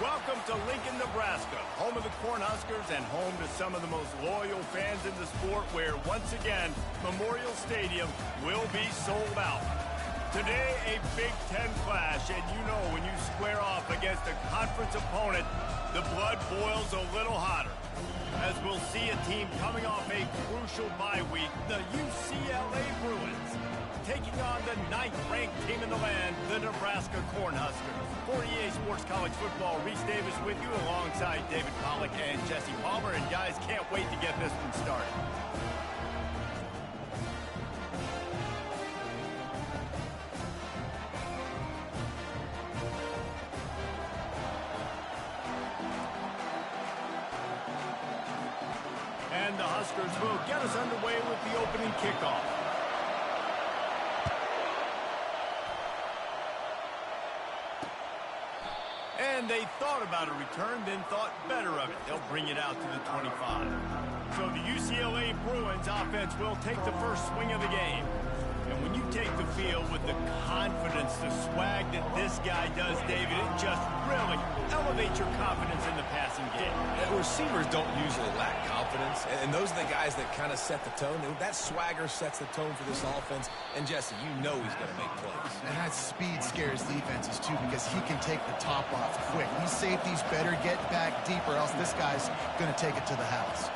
Welcome to Lincoln, Nebraska, home of the Cornhuskers and home to some of the most loyal fans in the sport where, once again, Memorial Stadium will be sold out. Today, a Big Ten clash, and you know when you square off against a conference opponent, the blood boils a little hotter. As we'll see a team coming off a crucial bye week, the UCLA Bruins, taking on the 9th-ranked team in the land, the Nebraska Cornhuskers. For EA Sports College Football, Reese Davis with you alongside David Pollack and Jesse Palmer. And guys, can't wait to get this one started. And the Huskers will get us underway with the opening kickoff. And they thought about a return, then thought better of it. They'll bring it out to the 25. So the UCLA Bruins offense will take the first swing of the game. And when you take the field with the confidence, the swag that this guy does, David, it just really elevates your confidence in the passing game. And receivers don't usually lack confidence, and those are the guys that kind of set the tone. And that swagger sets the tone for this offense. And Jesse, you know he's going to make plays. And that speed scares defenses too, because he can take the top off quick. These safeties better get back deeper, else this guy's going to take it to the house.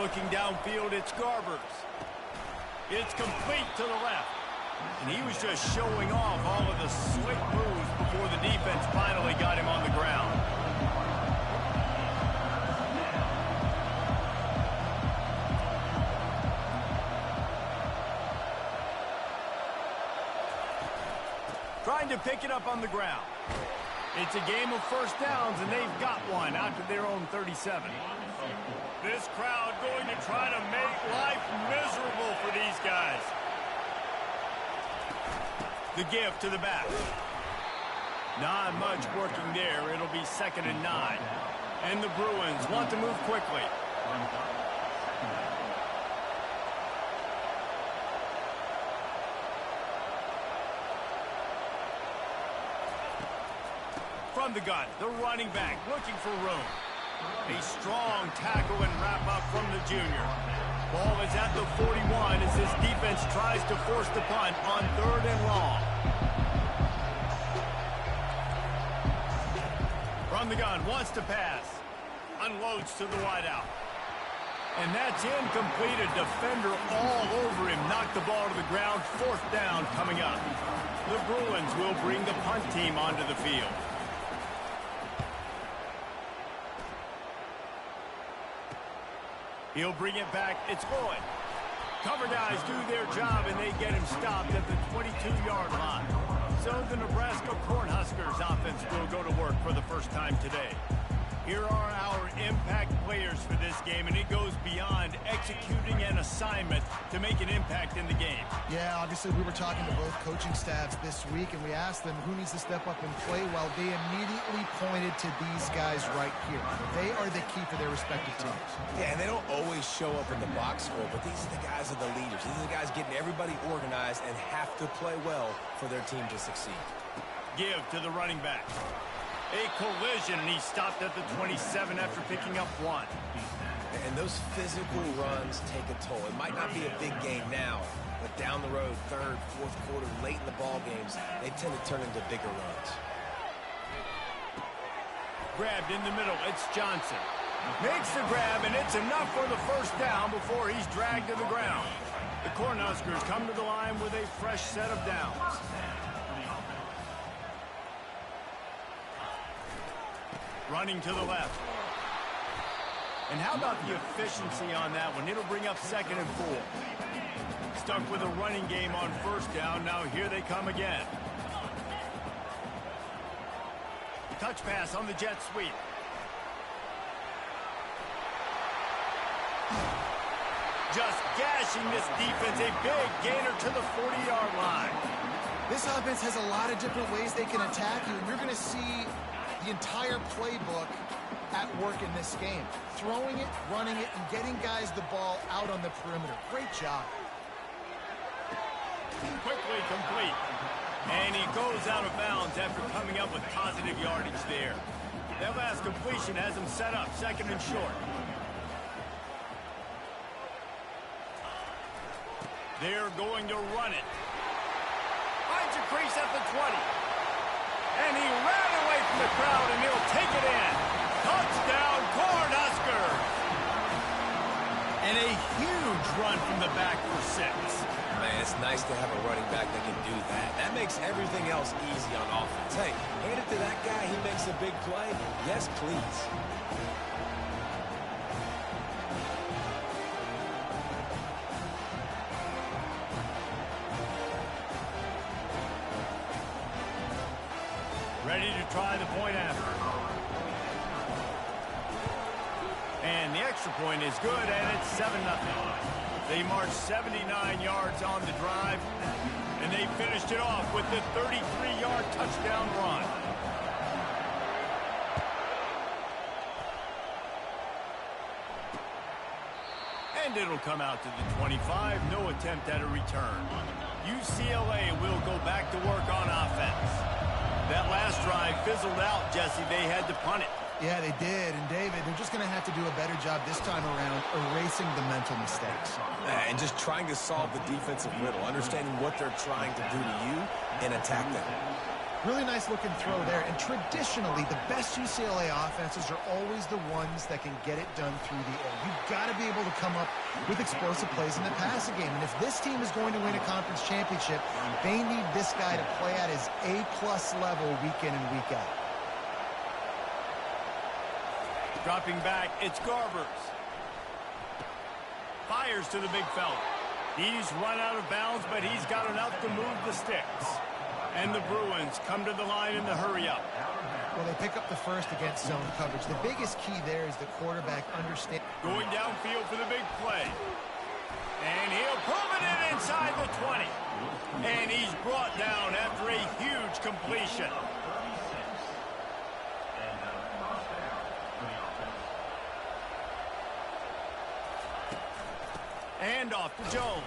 Looking downfield, it's Garbers. It's complete to the left. And he was just showing off all of the slick moves before the defense finally got him on the ground. Trying to pick it up on the ground. It's a game of first downs, and they've got one out to their own 37. This crowd going to try to make life miserable for these guys. The give to the back. Not much working there. It'll be 2nd and 9. And the Bruins want to move quickly. From the gun, the running back looking for room. A strong tackle and wrap up from the junior. Ball is at the 41 as this defense tries to force the punt on 3rd and long. From the gun, wants to pass. Unloads to the wideout. And that's incomplete. A defender all over him. Knocked the ball to the ground. 4th down coming up. The Bruins will bring the punt team onto the field. He'll bring it back. It's Boyd. Cover guys do their job, and they get him stopped at the 22-yard line. So the Nebraska Cornhuskers offense will go to work for the first time today. Here are our impact players for this game, and it goes beyond executing an assignment to make an impact in the game. Yeah, obviously we were talking to both coaching staffs this week, and we asked them who needs to step up and play well. They immediately pointed to these guys right here. They are the key for their respective teams. Yeah, and they don't always show up in the box score, but these are the guys that are the leaders. These are the guys getting everybody organized and have to play well for their team to succeed. Give to the running back. A collision, and he stopped at the 27 after picking up 1. And those physical runs take a toll. It might not be a big game now, but down the road, 3rd, 4th quarter, late in the ball games, they tend to turn into bigger runs. Grabbed in the middle, it's Johnson. Makes the grab, and it's enough for the first down before he's dragged to the ground. The Cornhuskers come to the line with a fresh set of downs. Running to the left. And how about the efficiency on that one? It'll bring up 2nd and 4. Stuck with a running game on 1st down. Now here they come again. Touch pass on the jet sweep. Just gashing this defense. A big gainer to the 40-yard line. This offense has a lot of different ways they can attack you, and you're going to see the entire playbook at work in this game. Throwing it, running it, and getting guys the ball out on the perimeter. Great job. Quickly complete. And he goes out of bounds after coming up with positive yardage there. That last completion has him set up 2nd and short. They're going to run it. Finds a crease at the 20. And he ran away from the crowd, and he'll take it in. Touchdown, Cornhuskers! And a huge run from the back for 6. Man, it's nice to have a running back that can do that. That makes everything else easy on offense. Hey, hand it to that guy, he makes a big play. Yes, please. Ready to try the point after. And the extra point is good, and it's 7-0. They marched 79 yards on the drive, and they finished it off with the 33-yard touchdown run. And it'll come out to the 25. No attempt at a return. UCLA will go back to work on offense. That last drive fizzled out, Jesse. They had to punt it. Yeah, they did. And, David, they're just going to have to do a better job this time around erasing the mental mistakes. And just trying to solve the defensive riddle, understanding what they're trying to do to you and attack them. Really nice looking throw there. And traditionally, the best UCLA offenses are always the ones that can get it done through the air. You've got to be able to come up with explosive plays in the passing game. And if this team is going to win a conference championship, they need this guy to play at his A-plus level week in and week out. Dropping back, it's Garbers. Fires to the big fella. He's run out of bounds, but he's got enough to move the sticks. And the Bruins come to the line in the hurry-up. Well, they pick up the first against zone coverage. The biggest key there is the quarterback understands. Going downfield for the big play. And he'll pull it in inside the 20. And he's brought down after a huge completion. And off to Jones.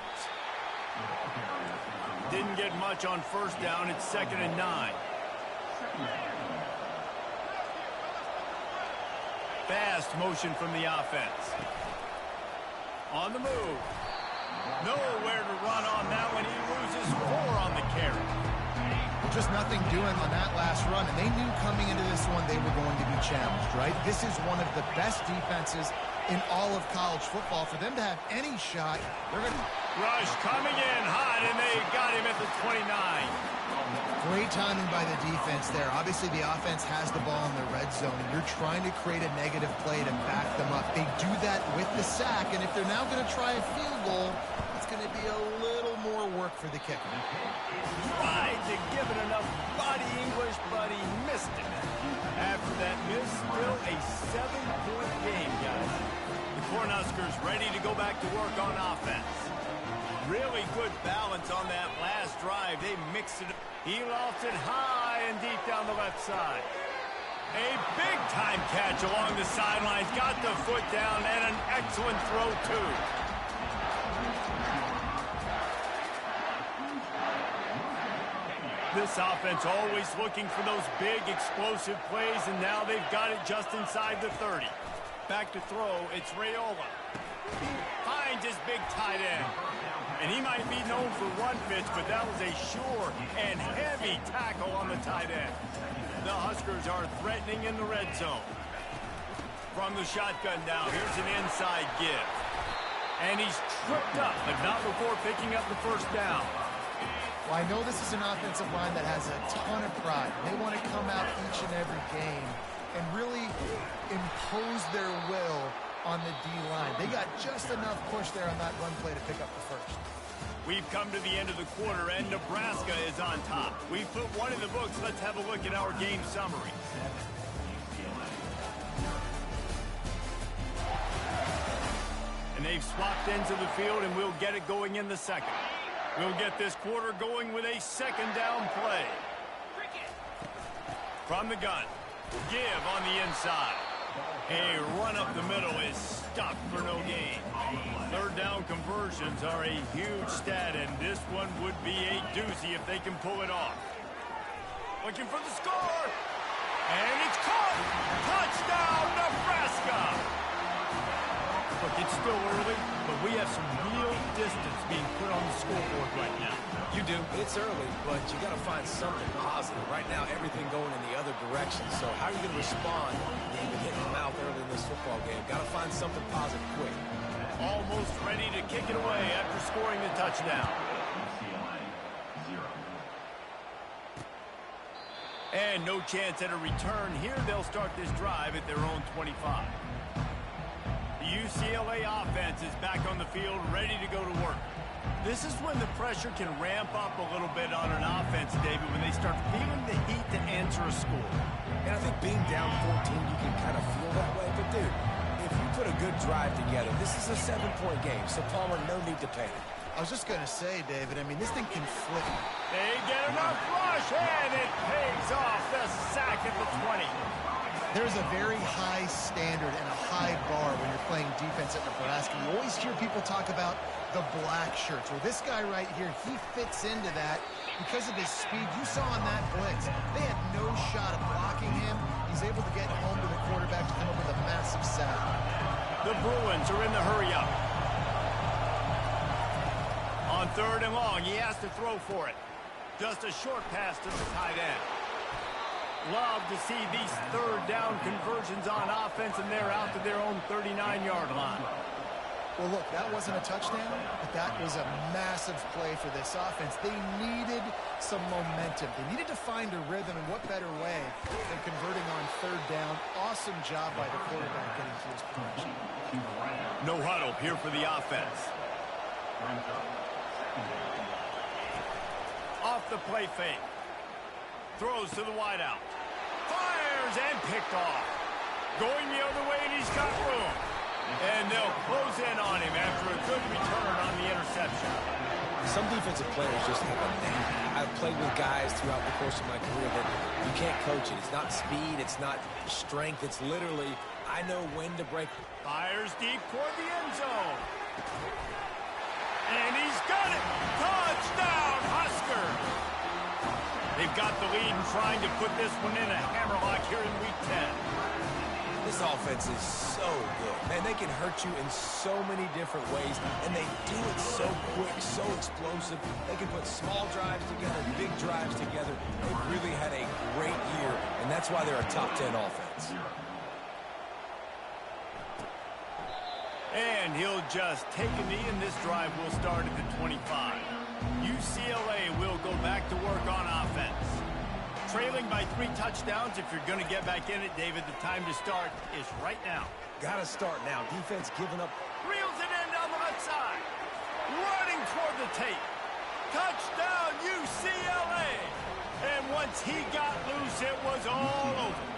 Didn't get much on first down. It's 2nd and 9. Fast motion from the offense. On the move. Nowhere to run on that one. He loses 4 on the carry. Just nothing doing on that last run, and they knew coming into this one they were going to be challenged, right? This is one of the best defenses in all of college football. For them to have any shot, they're going to... Rush coming in hot, and they got him at the 29. Great timing by the defense there. Obviously, the offense has the ball in the red zone, and you're trying to create a negative play to back them up. They do that with the sack, and if they're now going to try a field goal, it's going to be a little more work for the kicker. Tried to give it enough body English, but he missed it. After that miss, still a 7-point game, guys. The Cornhuskers ready to go back to work on offense. Really good balance on that last drive. They mixed it. He lofts it high and deep down the left side. A big-time catch along the sidelines. Got the foot down and an excellent throw, too. This offense always looking for those big, explosive plays, and now they've got it just inside the 30. Back to throw, it's Raiola. Finds his big tight end. And he might be known for one pitch, but that was a sure and heavy tackle on the tight end. The Huskers are threatening in the red zone. From the shotgun down, here's an inside give. And he's tripped up, but not before picking up the first down. Well, I know this is an offensive line that has a ton of pride. They want to come out each and every game and really impose their will on the D-line. They got just enough push there on that run play to pick up the first. We've come to the end of the quarter, and Nebraska is on top. We've put one in the books. Let's have a look at our game summary. And they've swapped ends of the field, and we'll get it going in the second. We'll get this quarter going with a second down play. From the gun. Give on the inside. A run up the middle is stopped for no gain. Third down conversions are a huge stat, and this one would be a doozy if they can pull it off. Looking for the score, and it's caught! Touchdown, Nebraska! Look, it's still early, but we have some real distance being put on the scoreboard right now. You do. It's early, but you got to find something positive. Right now, everything going in the other direction. So how are you going to respond when you've been hit in the mouth early in this football game? Got to find something positive quick. Almost ready to kick it away after scoring the touchdown. And no chance at a return here. They'll start this drive at their own 25. The UCLA offense is back on the field, ready to go to work. This is when the pressure can ramp up a little bit on an offense, David, when they start feeling the heat to answer a score. And I think being down 14, you can kind of feel that way. But, dude, if you put a good drive together, this is a 7-point game. So, Palmer, no need to panic. I was just going to say, David, I mean, this thing can flip. They get enough rush, and it pays off the sack at the 20. There's a very high standard and a high bar when you're playing defense at Nebraska. You always hear people talk about the black shirts. Well, this guy right here, he fits into that because of his speed. You saw on that blitz, they had no shot of blocking him. He's able to get home to the quarterback to come up with a massive sack. The Bruins are in the hurry-up. On 3rd and long, he has to throw for it. Just a short pass to the tight end. Love to see these 3rd down conversions on offense, and they're out to their own 39-yard line. Well, look, that wasn't a touchdown, but that was a massive play for this offense. They needed some momentum. They needed to find a rhythm, and what better way than converting on 3rd down. Awesome job by the quarterback getting to his position. No huddle here for the offense. Off the play fake. Throws to the wideout. Fires and picked off. Going the other way, and he's got room. And they'll close in on him after a good return on the interception. Some defensive players just have a knack. I've played with guys throughout the course of my career that you can't coach it. It's not speed. It's not strength. It's literally, I know when to break. Fires deep toward the end zone. And he's got it. Touchdown, Huskers. They've got the lead and trying to put this one in a hammerlock here in Week 10. This offense is so good. Man, they can hurt you in so many different ways, and they do it so quick, so explosive. They can put small drives together, big drives together. They've really had a great year, and that's why they're a top 10 offense. And he'll just take a knee, and this drive will start at the 25. UCLA will go back to work on offense. Trailing by 3 touchdowns, if you're going to get back in it, David, the time to start is right now. Got to start now. Defense giving up. Reels it in down the left side. Running toward the tape. Touchdown, UCLA. And once he got loose, it was all over.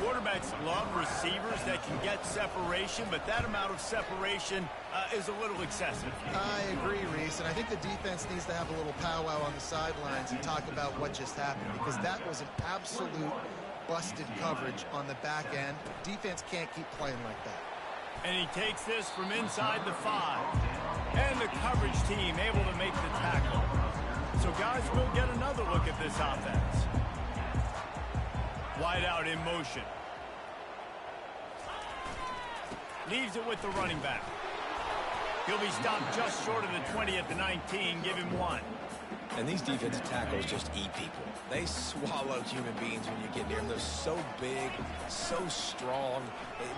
Quarterbacks love receivers that can get separation, but that amount of separation is a little excessive. I agree, Reese, and I think the defense needs to have a little powwow on the sidelines and talk about what just happened, because that was an absolute busted coverage on the back end. Defense can't keep playing like that. And he takes this from inside the 5. And the coverage team able to make the tackle. So guys, we'll get another look at this offense. Wide out in motion. Leaves it with the running back. He'll be stopped just short of the 20 at the 19. Give him 1. And these defensive tackles just eat people. They swallow human beings when you get near them. They're so big, so strong.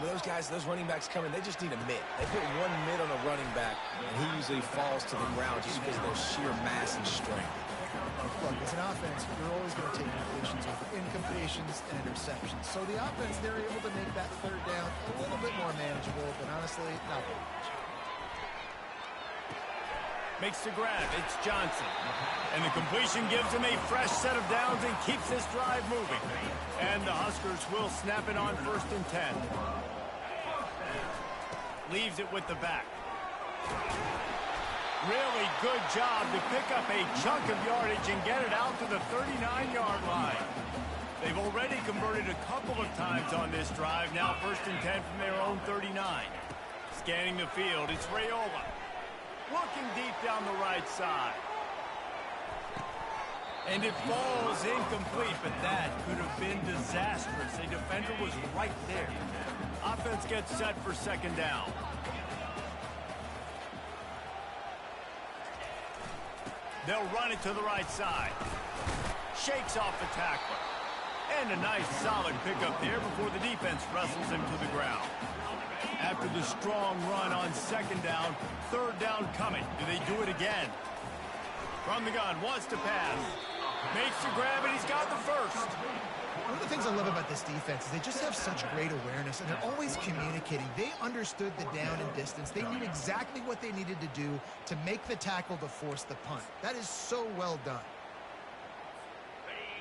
When those guys, those running backs come in, they just need a mid. They put 1 mid on a running back, and he usually falls to the ground just because of their sheer mass and strength. Look, as an offense, you're always going to take completions over incompletions and interceptions. So the offense, they're able to make that 3rd down a little bit more manageable, but honestly, not very much. Makes the grab. It's Johnson. And the completion gives him a fresh set of downs and keeps this drive moving. And the Huskers will snap it on 1st and 10. Leaves it with the back. Really good job to pick up a chunk of yardage and get it out to the 39-yard line. They've already converted converted a couple of times on this drive. Now 1st and 10 from their own 39. Scanning the field, it's Raiola. Looking deep down the right side. And it falls incomplete, but that could have been disastrous. A defender was right there. Offense gets set for 2nd down. They'll run it to the right side. Shakes off the tackler. And a nice solid pickup there before the defense wrestles him to the ground. After the strong run on 2nd down, 3rd down coming. Do they do it again? From the gun, wants to pass. Makes the grab, and he's got the first. One of the things I love about this defense is they just have such great awareness, and they're always communicating. They understood the down and distance. They knew exactly what they needed to do to make the tackle to force the punt. That is so well done.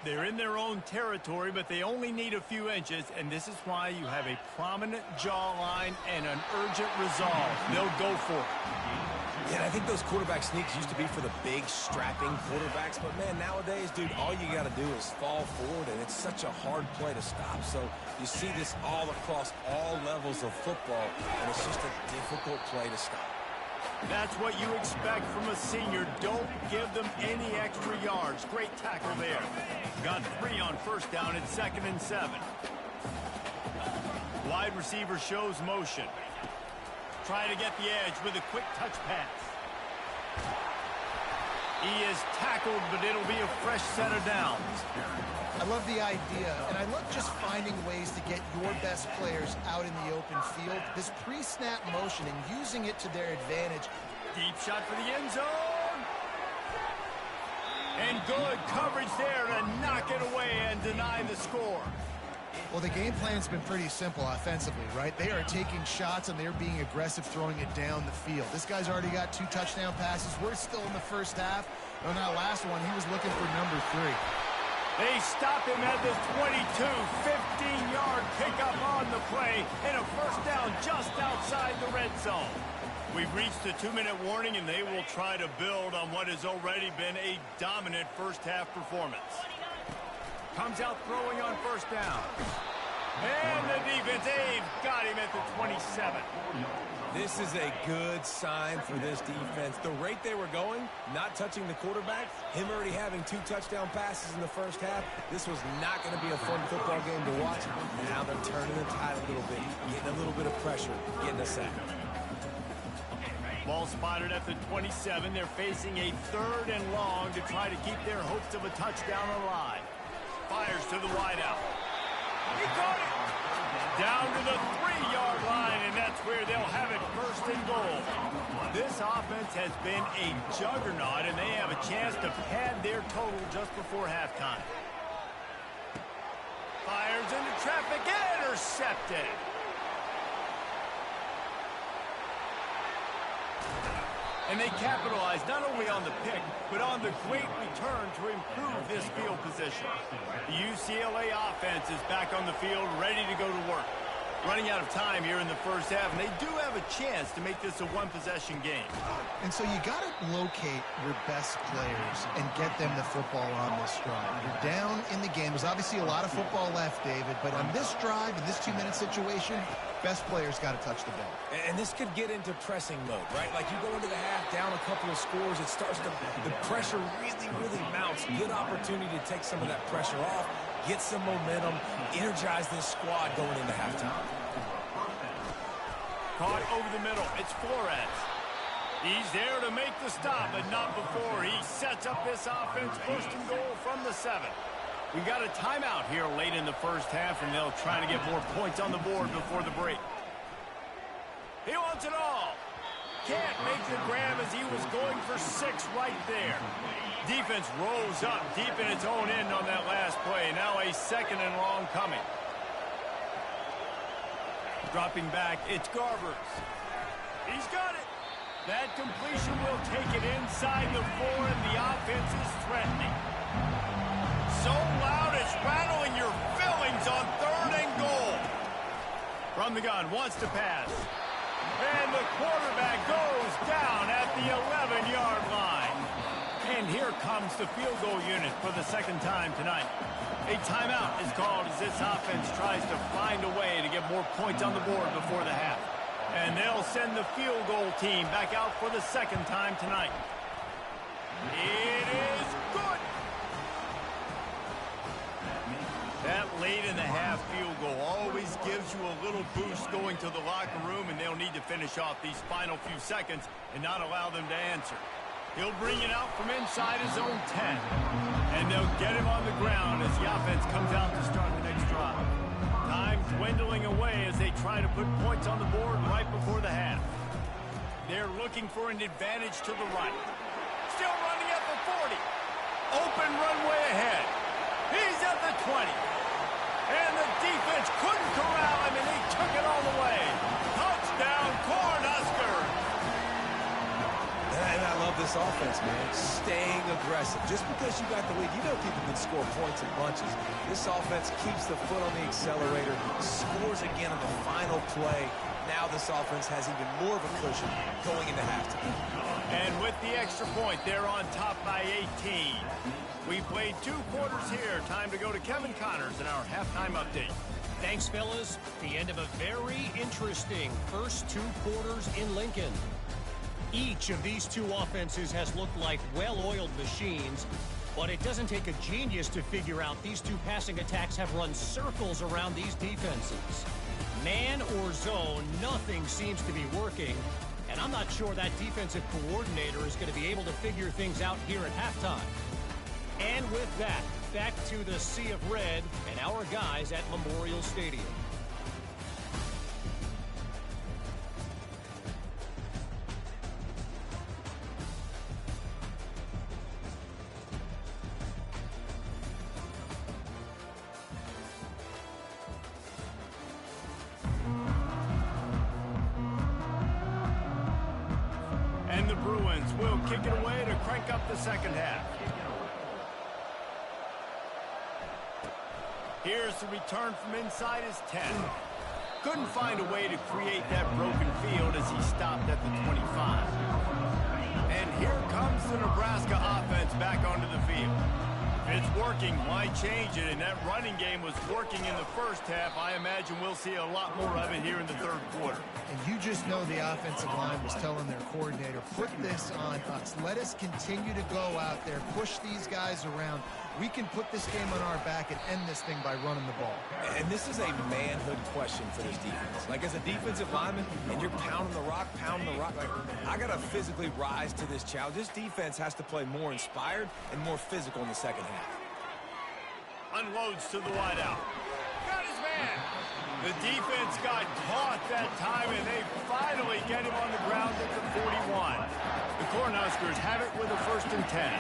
They're in their own territory, but they only need a few inches, and this is why you have a prominent jawline and an urgent resolve. They'll go for it. Yeah, I think those quarterback sneaks used to be for the big, strapping quarterbacks, but, man, nowadays, dude, all you got to do is fall forward, and it's such a hard play to stop. So you see this all across all levels of football, and it's just a difficult play to stop. That's what you expect from a senior. Don't give them any extra yards. Great tackle there. Got 3 on 1st down at 2nd and 7. Wide receiver shows motion. Trying to get the edge with a quick touch pass. He is tackled, but it'll be a fresh set of downs. I love the idea, and I love just finding ways to get your best players out in the open field. This pre-snap motion and using it to their advantage. Deep shot for the end zone. And good coverage there to knock it away and deny the score. Well, the game plan's been pretty simple offensively, right? They are taking shots, and they're being aggressive, throwing it down the field. This guy's already got 2 touchdown passes. We're still in the 1st half. On that last one, he was looking for number 3. They stop him at the 22, 15-yard pickup on the play, and a 1st down just outside the red zone. We've reached the 2-minute warning, and they will try to build on what has already been a dominant 1st half performance. Comes out throwing on 1st down. And the defense, they've got him at the 27. This is a good sign for this defense. The rate they were going, not touching the quarterback, him already having 2 touchdown passes in the 1st half, this was not going to be a fun football game to watch. Now they're turning the tide a little bit, getting a little bit of pressure, getting a sack. Ball spotted at the 27. They're facing a 3rd and long to try to keep their hopes of a touchdown alive. Fires to the wideout. He caught it! Down to the 3-yard line, and that's where they'll have it 1st and goal. This offense has been a juggernaut, and they have a chance to pad their total just before halftime. Fires into traffic, intercepted. And they capitalized not only on the pick, but on the great return to improve this field position. The UCLA offense is back on the field, ready to go to work. Running out of time here in the 1st half, and they do have a chance to make this a 1-possession game. And so you got to locate your best players and get them the football on this drive. You're down in the game. There's obviously a lot of football left, David, but on this drive, in this 2-minute situation, best players got to touch the ball. And this could get into pressing mode, right? Like you go into the half, down a couple of scores, it starts to, the pressure really, really mounts. Good opportunity to take some of that pressure off, get some momentum, energize this squad going into halftime. Caught over the middle. It's Flores. He's there to make the stop, but not before. He sets up this offense 1st and goal from the 7. We've got a timeout here late in the 1st half, and they'll try to get more points on the board before the break. He wants it all. Can't make the grab as he was going for 6 right there. Defense rolls up deep in its own end on that last play. Now a 2nd and long coming. Dropping back, it's Garbers. He's got it. That completion will take it inside the 4, and the offense is threatening. So loud it's rattling your fillings on 3rd and goal. From the gun, wants to pass. And the quarterback goes down at the 11-yard line. And here comes the field goal unit for the second time tonight. A timeout is called as this offense tries to find a way to get more points on the board before the half. And they'll send the field goal team back out for the second time tonight. It is good. That late in the half field goal always gives you a little boost going to the locker room, and they'll need to finish off these final few seconds and not allow them to answer. He'll bring it out from inside his own 10. And they'll get him on the ground as the offense comes out to start the next drive. Time dwindling away as they try to put points on the board right before the half. They're looking for an advantage to the right. Still running at the 40. Open runway ahead. He's at the 20. And the defense couldn't corral him, and he took it all the way. Touchdown, Cornhuskers. And I love this offense, man. Staying aggressive. Just because you got the lead, you know people can score points in bunches. This offense keeps the foot on the accelerator, scores again on the final play. Now this offense has even more of a cushion going into halftime. And with the extra point, they're on top by 18. We played 2 quarters here. Time to go to Kevin Connors in our halftime update. Thanks, fellas. The end of a very interesting first 2 quarters in Lincoln. Each of these 2 offenses has looked like well-oiled machines, but it doesn't take a genius to figure out these 2 passing attacks have run circles around these defenses. Man or zone, nothing seems to be working, and I'm not sure that defensive coordinator is going to be able to figure things out here at halftime. And with that, back to the sea of red and our guys at Memorial Stadium. And the Bruins will kick it away to crank up the second half. Here's the return from inside his 10. Couldn't find a way to create that broken field as he stopped at the 25. And here comes the Nebraska offense back onto the field. If it's working, why change it? And that running game was working in the first half. I imagine we'll see a lot more of it here in the third quarter. And you just know the offensive line was telling their coordinator, put this on us. Let us continue to go out there, push these guys around. We can put this game on our back and end this thing by running the ball. And this is a manhood question for this defense. Like, as a defensive lineman, and you're pounding the rock, like, I got to physically rise to this challenge. This defense has to play more inspired and more physical in the second half. Unloads to the wideout. Got his man. The defense got caught that time, and they finally get him on the ground at the 41. The Cornhuskers have it with a 1st and 10.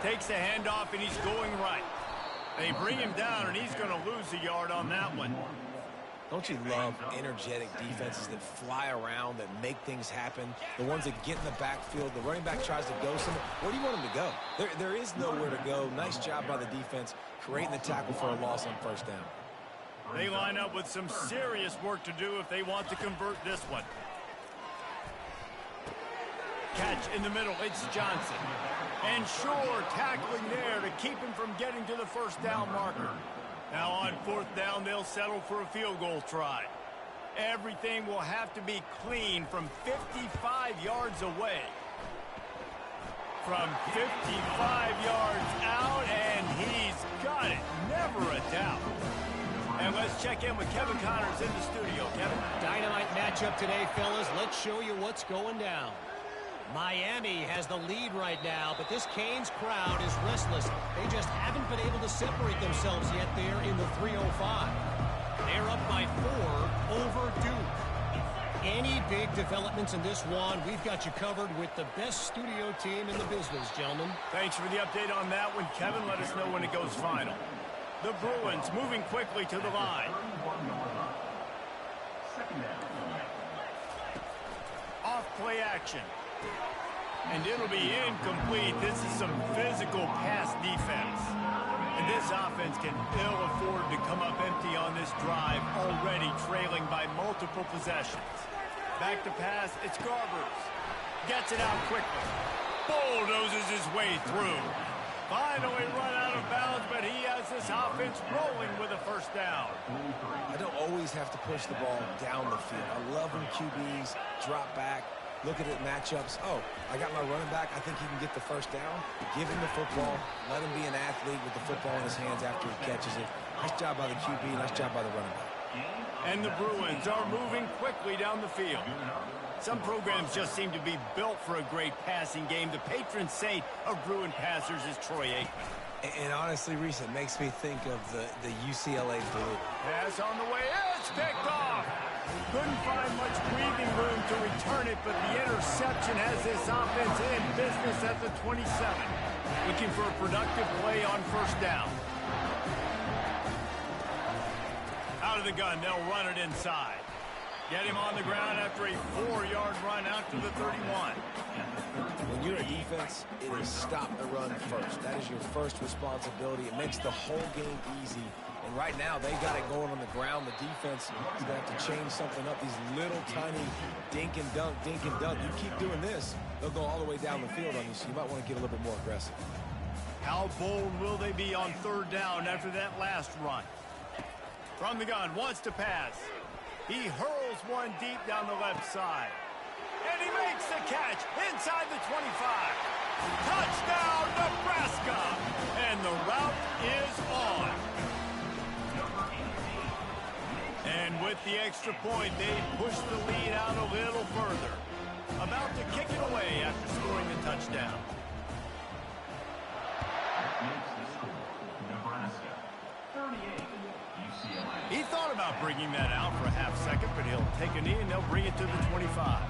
Takes the handoff, and he's going right. They bring him down, and he's going to lose a yard on that one. Don't you love energetic defenses that fly around, that make things happen? The ones that get in the backfield. The running back tries to go somewhere. Where do you want him to go? There is nowhere to go. Nice job by the defense creating the tackle for a loss on 1st down. They line up with some serious work to do if they want to convert this one. Catch in the middle. It's Johnson. And Shore tackling there to keep him from getting to the 1st down marker. Now on 4th down, they'll settle for a field goal try. Everything will have to be clean from 55 yards away. From 55 yards out, and he's got it. Never a doubt. And let's check in with Kevin Connors in the studio. Kevin? Dynamite matchup today, fellas. Let's show you what's going down. Miami has the lead right now, but this Canes crowd is restless. They just haven't been able to separate themselves yet there in the 305. They're up by 4 over Duke. Any big developments in this one, we've got you covered with the best studio team in the business, gentlemen. Thanks for the update on that one, Kevin. Let us know when it goes final. The Bruins moving quickly to the line. Off play action. And it'll be incomplete. This is some physical pass defense. And this offense can ill afford to come up empty on this drive, already trailing by multiple possessions. Back to pass, it's Garbers. Gets it out quickly. bulldozes his way through. Finally run out of bounds, but he has this offense rolling with a first down. I don't always have to push the ball down the field. I love when QBs drop back, look at it matchups. Oh, I got my running back. I think he can get the first down. Give him the football. Let him be an athlete with the football in his hands after he catches it. Nice job by the QB. Nice job by the running back. And the Bruins are moving quickly down the field. Some programs just seem to be built for a great passing game. The patron saint of Bruin passers is Troy Aikman. And honestly, Reese, it makes me think of the UCLA Blue. Pass on the way. It's picked off. Couldn't find much breathing room to return it, but the interception has this offense in business at the 27. Looking for a productive play on first down. Out of the gun, they'll run it inside. Get him on the ground after a 4-yard run out to the 31. When you're a defense, it is stop the run first. That is your first responsibility. It makes the whole game easy. And right now, they got it going on the ground. The defense is going to have to change something up. These little tiny dink and dunk, dink and dunk. You keep doing this, they'll go all the way down the field on you, so you might want to get a little bit more aggressive. How bold will they be on third down after that last run? From the gun, wants to pass. He hurls one deep down the left side. And he makes the catch inside the 25. Touchdown, Nebraska! And the route is on. And with the extra point, they push the lead out a little further. About to kick it away after scoring the touchdown. Nebraska, 38, UCLA. He thought about bringing that out for a half second, but he'll take a knee and they'll bring it to the 25.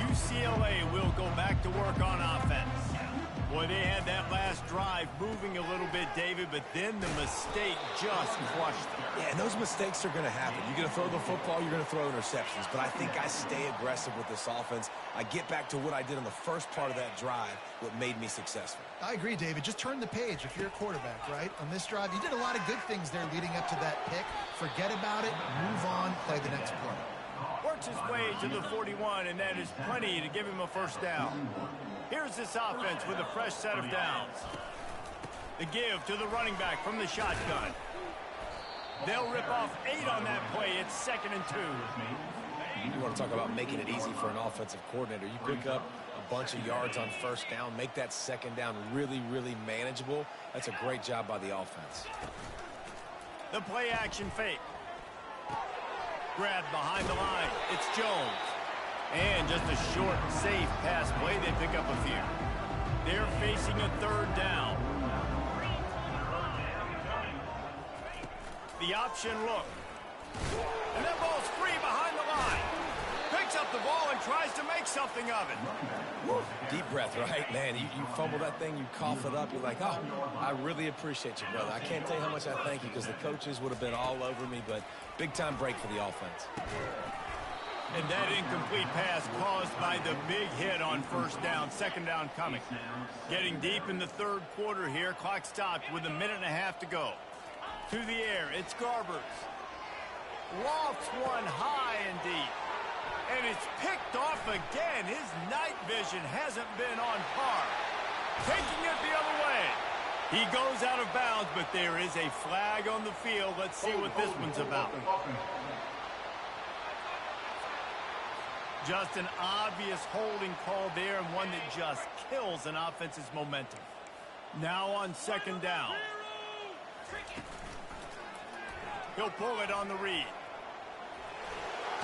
UCLA will go back to work on offense. Boy, they had that last drive moving a little bit, David, but then the mistake just crushed them. Yeah, and those mistakes are going to happen. You're going to throw the football, you're going to throw interceptions. But I think I stay aggressive with this offense. I get back to what I did in the first part of that drive, what made me successful. I agree, David. Just turn the page if you're a quarterback, right? On this drive, you did a lot of good things there leading up to that pick. Forget about it, move on, play the next play. Works his way to the 41, and that is plenty to give him a first down. Here's this offense with a fresh set of downs. The give to the running back from the shotgun. They'll rip off 8 on that play. It's 2nd and 2. You want to talk about making it easy for an offensive coordinator. You pick up a bunch of yards on first down, make that second down really, really manageable. That's a great job by the offense. The play action fake. Grabbed behind the line. It's Jones. And just a short, safe pass play. They pick up a few. They're facing a third down. The option look. And that ball's free behind the line. Picks up the ball and tries to make something of it. Woo. Deep breath, right? Man, you fumble that thing, you cough it up. You're like, oh, I really appreciate you, brother. I can't tell you how much I thank you because the coaches would have been all over me, but big-time break for the offense. And that incomplete pass caused by the big hit on first down. Second down coming. Getting deep in the third quarter here. Clock stopped with 1.5 minutes to go. To the air, it's Garbers. Lofts one high and deep. And it's picked off again. His night vision hasn't been on par. Taking it the other way. He goes out of bounds, but there is a flag on the field. Let's see what this one's about. Just an obvious holding call there, and one that just kills an offense's momentum. Now on second down. He'll pull it on the read.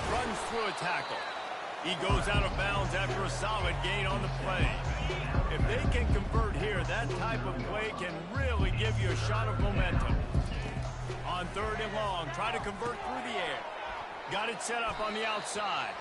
Runs through a tackle. He goes out of bounds after a solid gain on the play. If they can convert here, that type of play can really give you a shot of momentum. On third and long, try to convert through the air. Got it set up on the outside.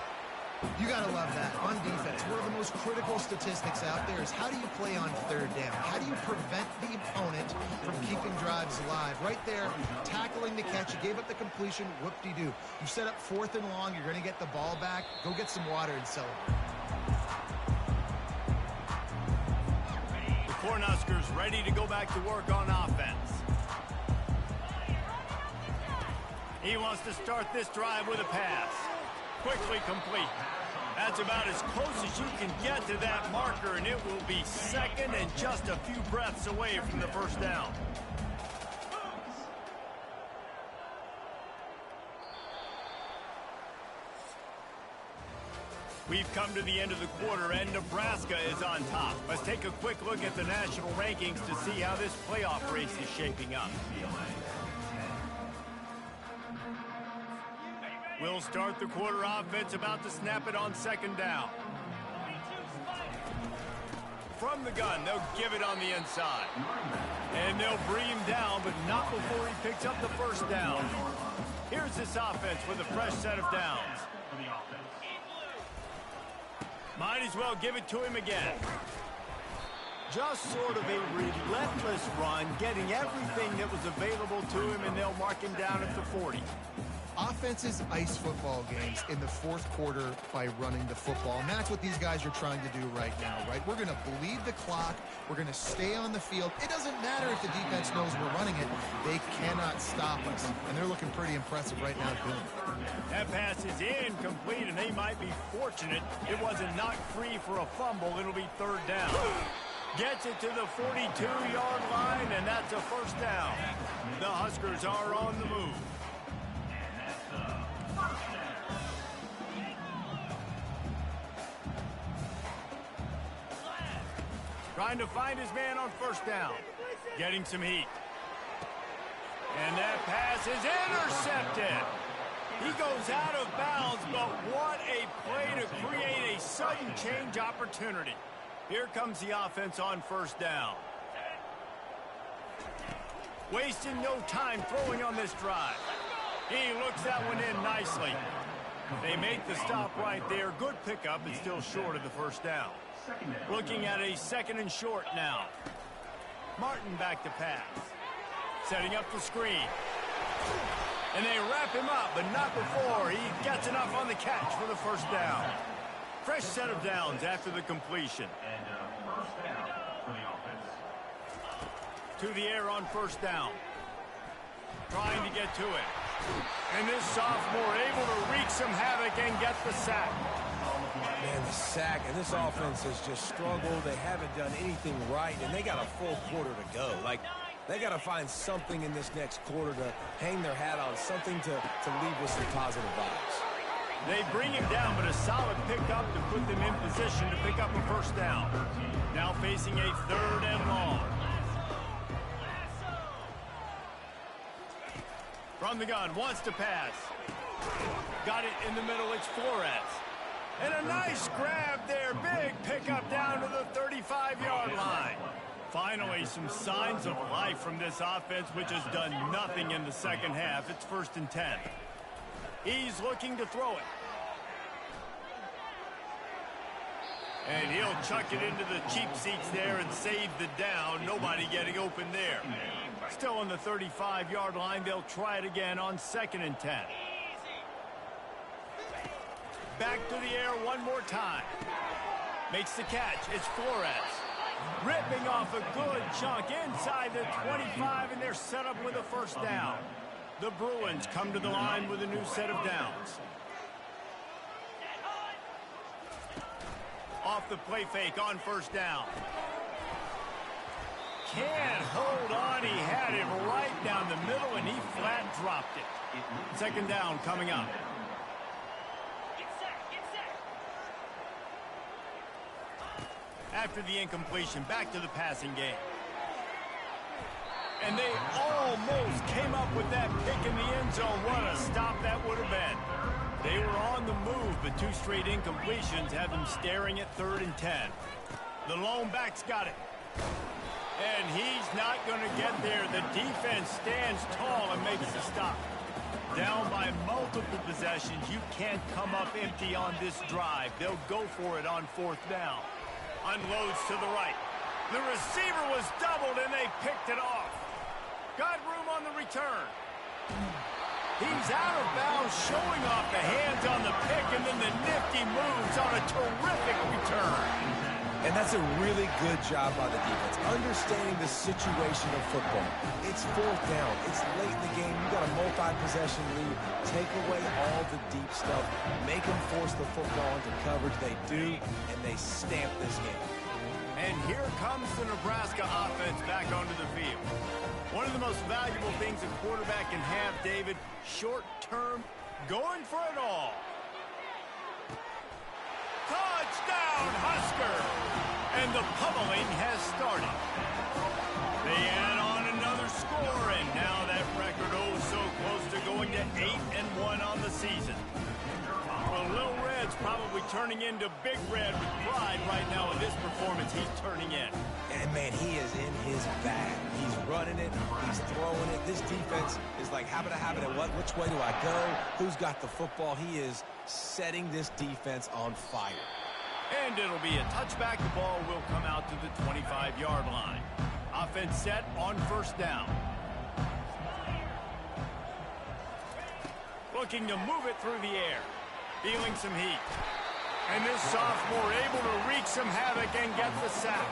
You got to love that. On defense, one of the most critical statistics out there is how do you play on third down? How do you prevent the opponent from keeping drives alive? Right there, tackling the catch. You gave up the completion. Whoop-de-doo. You set up fourth and long. You're going to get the ball back. Go get some water and celebrate. The Cornhuskers ready to go back to work on offense. He wants to start this drive with a pass. Quickly complete. That's about as close as you can get to that marker, and it will be second and just a few breaths away from the first down. We've come to the end of the quarter, and Nebraska is on top. Let's take a quick look at the national rankings to see how this playoff race is shaping up. We'll start the quarter offense, about to snap it on second down. From the gun, they'll give it on the inside. And they'll bring him down, but not before he picks up the first down. Here's this offense with a fresh set of downs. Might as well give it to him again. Just sort of a relentless run, getting everything that was available to him, and they'll mark him down at the 40. Offenses ice football games in the fourth quarter by running the football, and that's what these guys are trying to do right now, right? We're going to bleed the clock. We're going to stay on the field. It doesn't matter if the defense knows we're running it. They cannot stop us, and they're looking pretty impressive right now doing it. That pass is incomplete, and they might be fortunate it wasn't knocked free for a fumble. It'll be third down. Gets it to the 42-yard line, and that's a first down. The Huskers are on the move. Trying to find his man on first down. Getting some heat. And that pass is intercepted. He goes out of bounds, but what a play to create a sudden change opportunity. Here comes the offense on first down. Wasting no time throwing on this drive. He looks that one in nicely. They make the stop right there. Good pickup, but still short of the first down. Looking at a second and short now. Martin back to pass. Setting up the screen. And they wrap him up, but not before he gets enough on the catch for the first down. Fresh set of downs after the completion. And first down for the offense. To the air on first down. Trying to get to it. And this sophomore able to wreak some havoc and get the sack. Man, the sack, and this offense has just struggled. They haven't done anything right, and they got a full quarter to go. Like, they got to find something in this next quarter to hang their hat on, something to leave with some positive vibes. They bring him down, but a solid pickup to put them in position to pick up a first down. Now facing a third and long. From the gun, wants to pass. Got it in the middle, it's Flores. And a nice grab there, big pickup down to the 35-yard line. Finally, some signs of life from this offense, which has done nothing in the second half. It's 1st and 10. He's looking to throw it. And he'll chuck it into the cheap seats there and save the down. Nobody getting open there. Still on the 35-yard line. They'll try it again on 2nd and 10. Back to the air one more time. Makes the catch. It's Flores. Ripping off a good chunk inside the 25, and they're set up with a first down. The Bruins come to the line with a new set of downs. Off the play fake on first down. Can't hold on. He had it right down the middle, and he flat dropped it. 2nd down coming up. After the incompletion, back to the passing game. And they almost came up with that pick in the end zone. What a stop that would have been. They were on the move, but 2 straight incompletions have them staring at 3rd and 10. The lone back's got it. And he's not going to get there. The defense stands tall and makes the stop. Down by multiple possessions, you can't come up empty on this drive. They'll go for it on 4th down. Unloads to the right. The receiver was doubled, and they picked it off. Got room on the return. He's out of bounds, showing off the hands on the pick, and then the nifty moves on a terrific return. And that's a really good job by the defense, understanding the situation of football. It's 4th down. It's late in the game. You got to multiply possession lead. Take away all the deep stuff. Make them force the football into coverage. They do, and they stamp this game. And here comes the Nebraska offense back onto the field. One of the most valuable things a quarterback can have, David, short-term, going for it all. Touchdown, Husker! And the pummeling has started. They add on another score, and now that record so close to going to 8-1 on the season. Well, Little Red's probably turning into Big Red with pride right now in this performance he's turning in. And, man, he is in his bag. He's running it. He's throwing it. This defense is like, habit, which way do I go? Who's got the football? He is setting this defense on fire. And it'll be a touchback. The ball will come out to the 25-yard line. Offense set on first down. Looking to move it through the air. Feeling some heat. And this sophomore able to wreak some havoc and get the sack.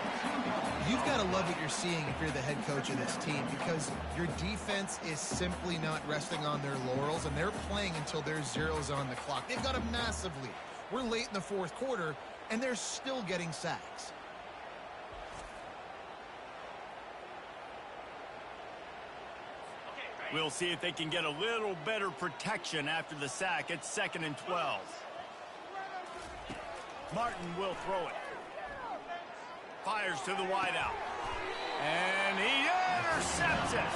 You've got to love what you're seeing if you're the head coach of this team, because your defense is simply not resting on their laurels, and they're playing until there's zeros on the clock. They've got a massive lead. We're late in the fourth quarter, and they're still getting sacks. We'll see if they can get a little better protection after the sack. It's 2nd and 12. Martin will throw it. Fires to the wideout. And he intercepts it.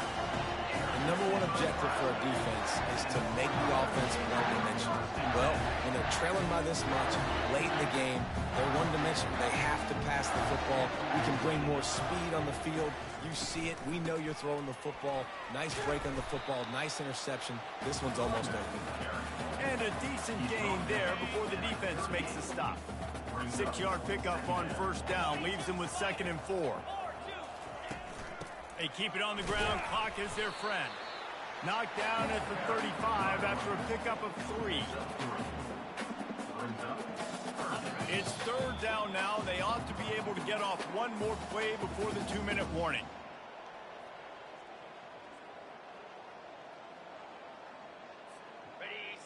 The number one objective for a defense is to make the offense one-dimensional. Well, when they're trailing by this much, late in the game, they're one-dimensional. They have to pass the football. We can bring more speed on the field. You see it. We know you're throwing the football. Nice break on the football. Nice interception. This one's almost open. And a decent gain there before the defense makes the stop. 6-yard pickup on first down leaves them with 2nd and 4. They keep it on the ground. Clock is their friend. Knocked down at the 35 after a pickup of 3. It's 3rd down now. They ought to be able to get off one more play before the 2-minute warning.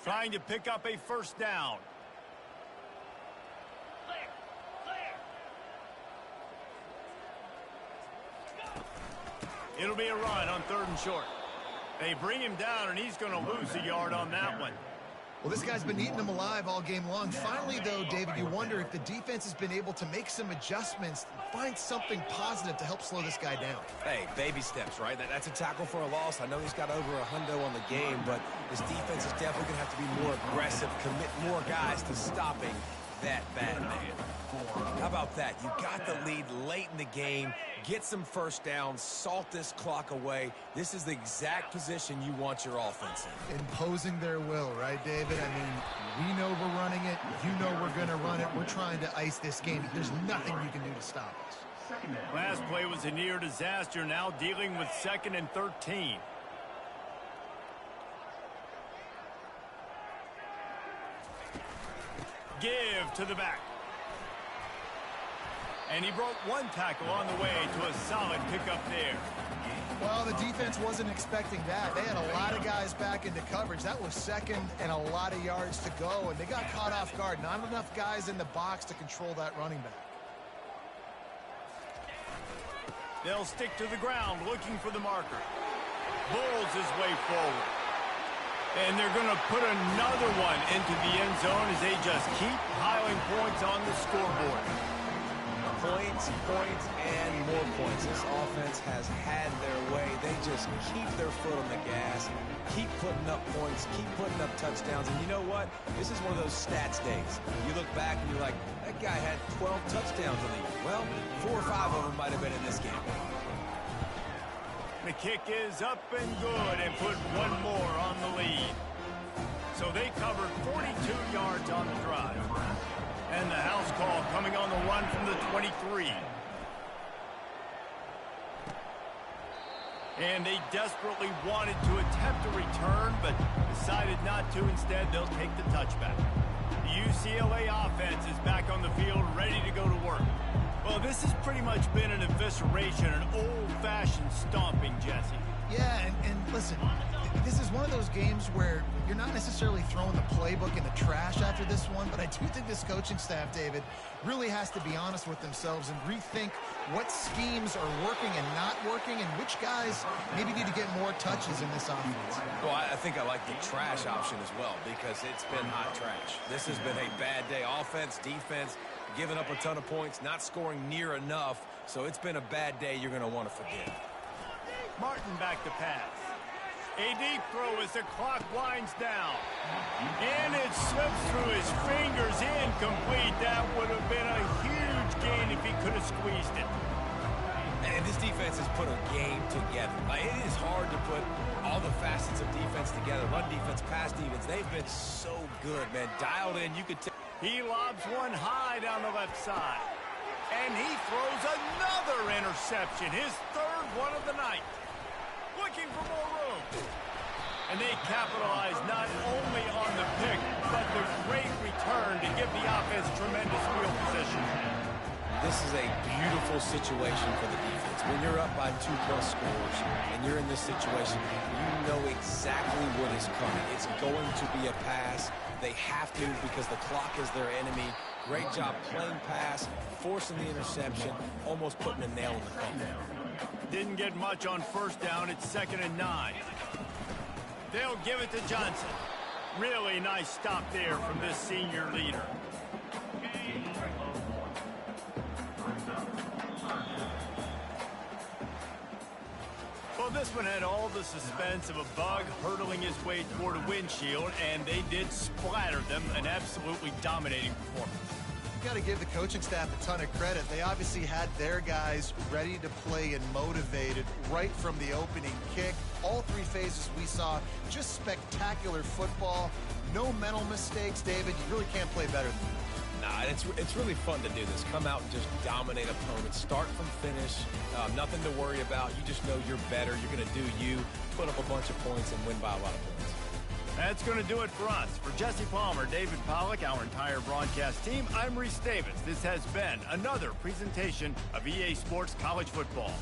Trying to pick up a first down. It'll be a run on 3rd and short. They bring him down, and he's going to lose a yard on that one. Well, this guy's been eating them alive all game long. Finally, though, David, you wonder if the defense has been able to make some adjustments, find something positive to help slow this guy down. Hey, baby steps, right? That's a tackle for a loss. I know he's got over $100 on the game, but this defense is definitely going to have to be more aggressive, commit more guys to stopping that bad man. How about that? You got the lead late in the game. Get some first downs. Salt this clock away. This is the exact position you want your offense in. Imposing their will, right, David? I mean, we know we're running it. You know we're going to run it. We're trying to ice this game. There's nothing you can do to stop us. Last play was a near disaster. Now dealing with 2nd and 13. Give to the back. And he broke one tackle on the way to a solid pickup there. Well, the defense wasn't expecting that. They had a lot of guys back into coverage. That was 2nd and a lot of yards to go, and they got caught off guard. Not enough guys in the box to control that running back. They'll stick to the ground looking for the marker. Bulls his way forward. And they're going to put another one into the end zone as they just keep piling points on the scoreboard. Points, and more points. This offense has had their way. They just keep their foot on the gas, keep putting up points, keep putting up touchdowns. And you know what? This is one of those stats days. You look back and you're like, that guy had 12 touchdowns in the year. Well, 4 or 5 of them might have been in this game. The kick is up and good and put one more on the lead. So they covered 42 yards on the drive. And the house call coming on the run from the 23. And they desperately wanted to attempt a return, but decided not to. Instead, they'll take the touchback. The UCLA offense is back on the field, ready to go to work. Well, this has pretty much been an evisceration, an old-fashioned stomping, Jesse. Yeah, and listen, this is one of those games where you're not necessarily throwing the playbook in the trash after this one, but I do think this coaching staff, David, really has to be honest with themselves and rethink what schemes are working and not working and which guys maybe need to get more touches in this offense. Well, I think I like the trash option as well because it's been hot trash. This has been a bad day. Offense, defense, giving up a ton of points, not scoring near enough. So it's been a bad day you're going to want to forget. Martin back to pass. A deep throw as the clock winds down. And it slips through his fingers, incomplete. That would have been a huge gain if he could have squeezed it. And this defense has put a game together. Like, it is hard to put all the facets of defense together. Run defense, pass defense. They've been so good, man. Dialed in. You could tell. He lobs one high down the left side. And he throws another interception, his third one of the night. Looking for more room. And they capitalize not only on the pick, but the great return to give the offense tremendous field position. This is a beautiful situation for the defense. When you're up by 2+ scores and you're in this situation, you know exactly what is coming. It's going to be a pass. They have to because the clock is their enemy. Great job playing pass, forcing the interception, almost putting a nail in the coffin. Didn't get much on first down. It's 2nd and 9. They'll give it to Johnson. Really nice stop there from this senior leader. Well, this one had all the suspense of a bug hurtling his way toward a windshield, and they did splatter them. An absolutely dominating performance. Got to give the coaching staff a ton of credit. They obviously had their guys ready to play and motivated right from the opening kick. All 3 phases we saw, just spectacular football. No mental mistakes, David. You really can't play better than that. Nah, it's really fun to do this. Come out and just dominate opponents. Start from finish. Nothing to worry about. You just know you're better. You're going to do you, put up a bunch of points, and win by a lot of points. That's going to do it for us. For Jesse Palmer, David Pollack, our entire broadcast team, I'm Reese Davis. This has been another presentation of EA Sports College Football.